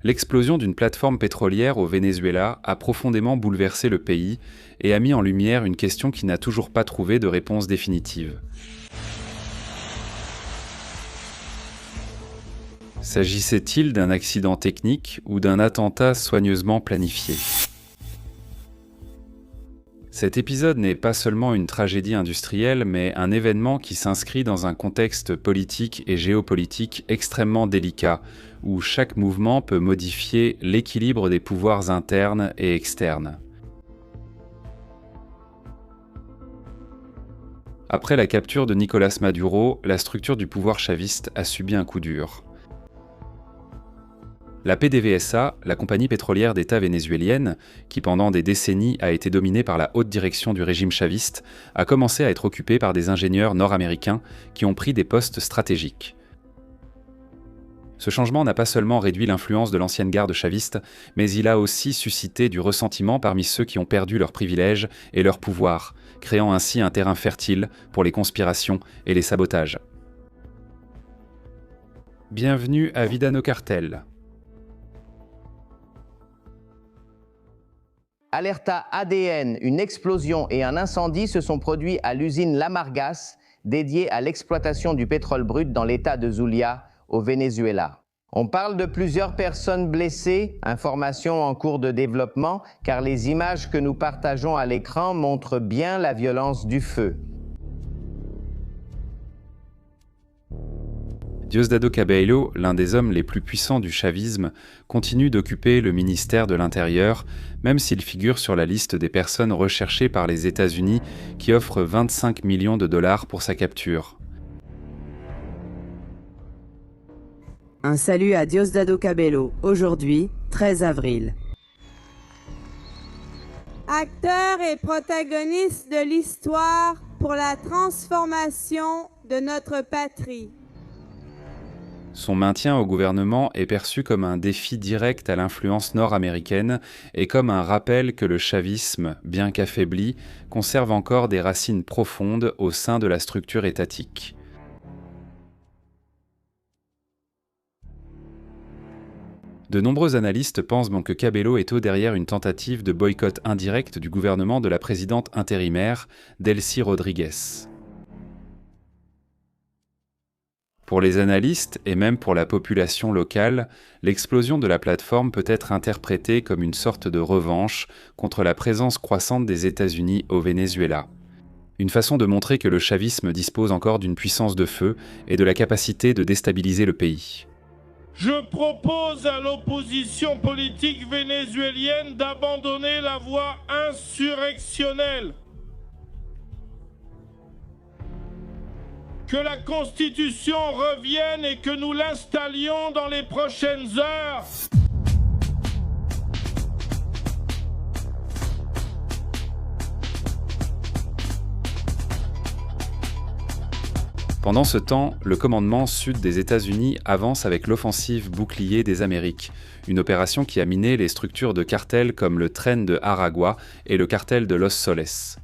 L'explosion d'une plateforme pétrolière au Venezuela a profondément bouleversé le pays et a mis en lumière une question qui n'a toujours pas trouvé de réponse définitive. S'agissait-il d'un accident technique ou d'un attentat soigneusement planifié ? Cet épisode n'est pas seulement une tragédie industrielle, mais un événement qui s'inscrit dans un contexte politique et géopolitique extrêmement délicat, où chaque mouvement peut modifier l'équilibre des pouvoirs internes et externes. Après la capture de Nicolás Maduro, la structure du pouvoir chaviste a subi un coup dur. La PDVSA, la compagnie pétrolière d'État vénézuélienne, qui pendant des décennies a été dominée par la haute direction du régime chaviste, a commencé à être occupée par des ingénieurs nord-américains qui ont pris des postes stratégiques. Ce changement n'a pas seulement réduit l'influence de l'ancienne garde chaviste, mais il a aussi suscité du ressentiment parmi ceux qui ont perdu leurs privilèges et leur pouvoir, créant ainsi un terrain fertile pour les conspirations et les sabotages. Bienvenue à Vida no Cartel. Alerta ADN, une explosion et un incendie se sont produits à l'usine Lamargas, dédiée à l'exploitation du pétrole brut dans l'état de Zulia, au Venezuela. On parle de plusieurs personnes blessées, information en cours de développement, car les images que nous partageons à l'écran montrent bien la violence du feu. Diosdado Cabello, l'un des hommes les plus puissants du chavisme, continue d'occuper le ministère de l'Intérieur, même s'il figure sur la liste des personnes recherchées par les États-Unis qui offrent 25 millions de dollars pour sa capture. Un salut à Diosdado Cabello, aujourd'hui, 13 avril. Acteur et protagoniste de l'histoire pour la transformation de notre patrie. Son maintien au gouvernement est perçu comme un défi direct à l'influence nord-américaine et comme un rappel que le chavisme, bien qu'affaibli, conserve encore des racines profondes au sein de la structure étatique. De nombreux analystes pensent donc que Cabello est au derrière une tentative de boycott indirect du gouvernement de la présidente intérimaire, Delcy Rodríguez. Pour les analystes, et même pour la population locale, l'explosion de la plateforme peut être interprétée comme une sorte de revanche contre la présence croissante des États-Unis au Venezuela. Une façon de montrer que le chavisme dispose encore d'une puissance de feu et de la capacité de déstabiliser le pays. Je propose à l'opposition politique vénézuélienne d'abandonner la voie insurrectionnelle. Que la Constitution revienne et que nous l'installions dans les prochaines heures. Pendant ce temps, le commandement sud des États-Unis avance avec l'offensive bouclier des Amériques, une opération qui a miné les structures de cartels comme le Tren de Aragua et le cartel de Los Soles.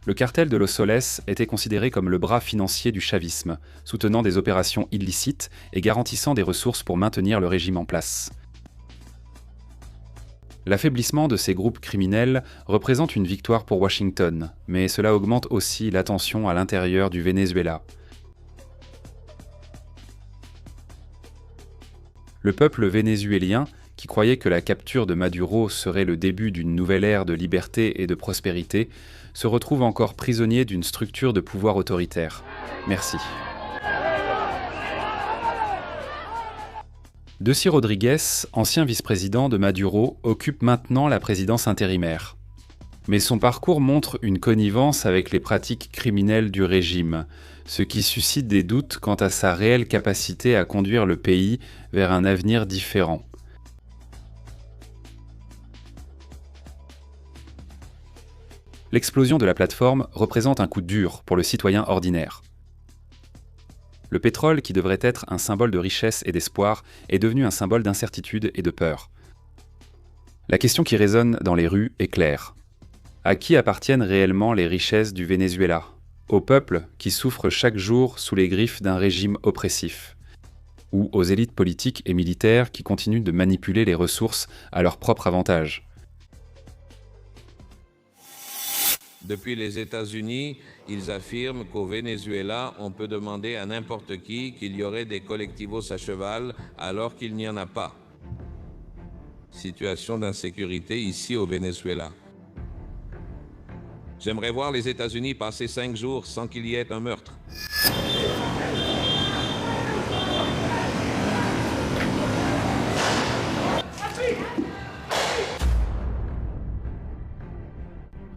Le cartel de Los Soles était considéré comme le bras financier du chavisme, soutenant des opérations illicites et garantissant des ressources pour maintenir le régime en place. L'affaiblissement de ces groupes criminels représente une victoire pour Washington, mais cela augmente aussi la tension à l'intérieur du Venezuela. Le peuple vénézuélien, qui croyait que la capture de Maduro serait le début d'une nouvelle ère de liberté et de prospérité, se retrouve encore prisonnier d'une structure de pouvoir autoritaire. Merci. Delcy Rodríguez, ancien vice-président de Maduro, occupe maintenant la présidence intérimaire. Mais son parcours montre une connivence avec les pratiques criminelles du régime, ce qui suscite des doutes quant à sa réelle capacité à conduire le pays vers un avenir différent. L'explosion de la plateforme représente un coup dur pour le citoyen ordinaire. Le pétrole, qui devrait être un symbole de richesse et d'espoir, est devenu un symbole d'incertitude et de peur. La question qui résonne dans les rues est claire. À qui appartiennent réellement les richesses du Venezuela ? Au peuple qui souffre chaque jour sous les griffes d'un régime oppressif. ou aux élites politiques et militaires qui continuent de manipuler les ressources à leur propre avantage. Depuis les États-Unis, ils affirment qu'au Venezuela, on peut demander à n'importe qui qu'il y aurait des collectivos à cheval alors qu'il n'y en a pas. Situation d'insécurité ici au Venezuela. J'aimerais voir les États-Unis passer 5 jours sans qu'il y ait un meurtre.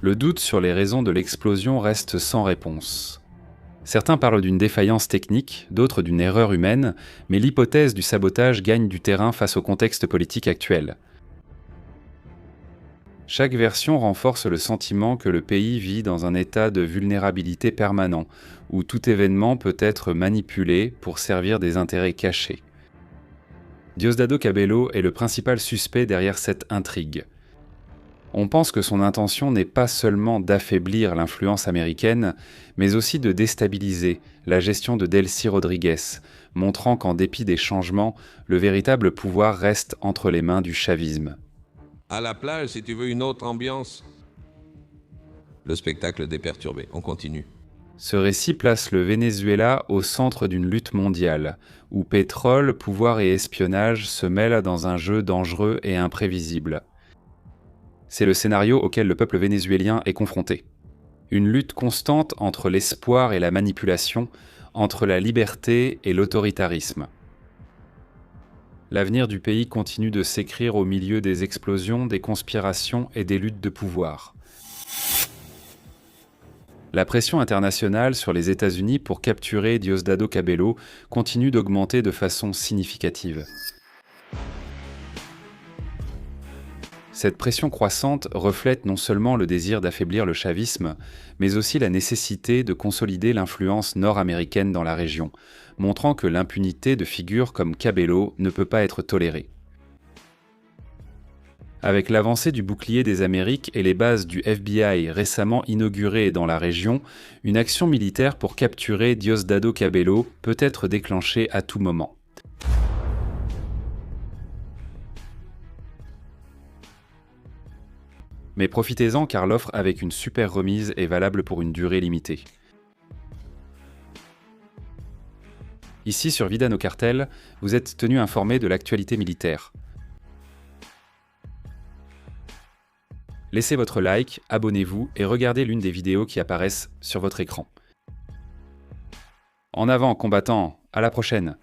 Le doute sur les raisons de l'explosion reste sans réponse. Certains parlent d'une défaillance technique, d'autres d'une erreur humaine, mais l'hypothèse du sabotage gagne du terrain face au contexte politique actuel. Chaque version renforce le sentiment que le pays vit dans un état de vulnérabilité permanent, où tout événement peut être manipulé pour servir des intérêts cachés. Diosdado Cabello est le principal suspect derrière cette intrigue. On pense que son intention n'est pas seulement d'affaiblir l'influence américaine, mais aussi de déstabiliser la gestion de Delcy Rodriguez, montrant qu'en dépit des changements, le véritable pouvoir reste entre les mains du chavisme. À la plage, si tu veux une autre ambiance. Le spectacle déperturbé. On continue. Ce récit place le Venezuela au centre d'une lutte mondiale, où pétrole, pouvoir et espionnage se mêlent dans un jeu dangereux et imprévisible. C'est le scénario auquel le peuple vénézuélien est confronté. Une lutte constante entre l'espoir et la manipulation, entre la liberté et l'autoritarisme. L'avenir du pays continue de s'écrire au milieu des explosions, des conspirations et des luttes de pouvoir. La pression internationale sur les États-Unis pour capturer Diosdado Cabello continue d'augmenter de façon significative. Cette pression croissante reflète non seulement le désir d'affaiblir le chavisme, mais aussi la nécessité de consolider l'influence nord-américaine dans la région, montrant que l'impunité de figures comme Cabello ne peut pas être tolérée. Avec l'avancée du bouclier des Amériques et les bases du FBI récemment inaugurées dans la région, une action militaire pour capturer Diosdado Cabello peut être déclenchée à tout moment. Mais profitez-en car l'offre avec une super remise est valable pour une durée limitée. Ici sur Vida no Cartel, vous êtes tenu informé de l'actualité militaire. Laissez votre like, abonnez-vous et regardez l'une des vidéos qui apparaissent sur votre écran. En avant, combattants, à la prochaine!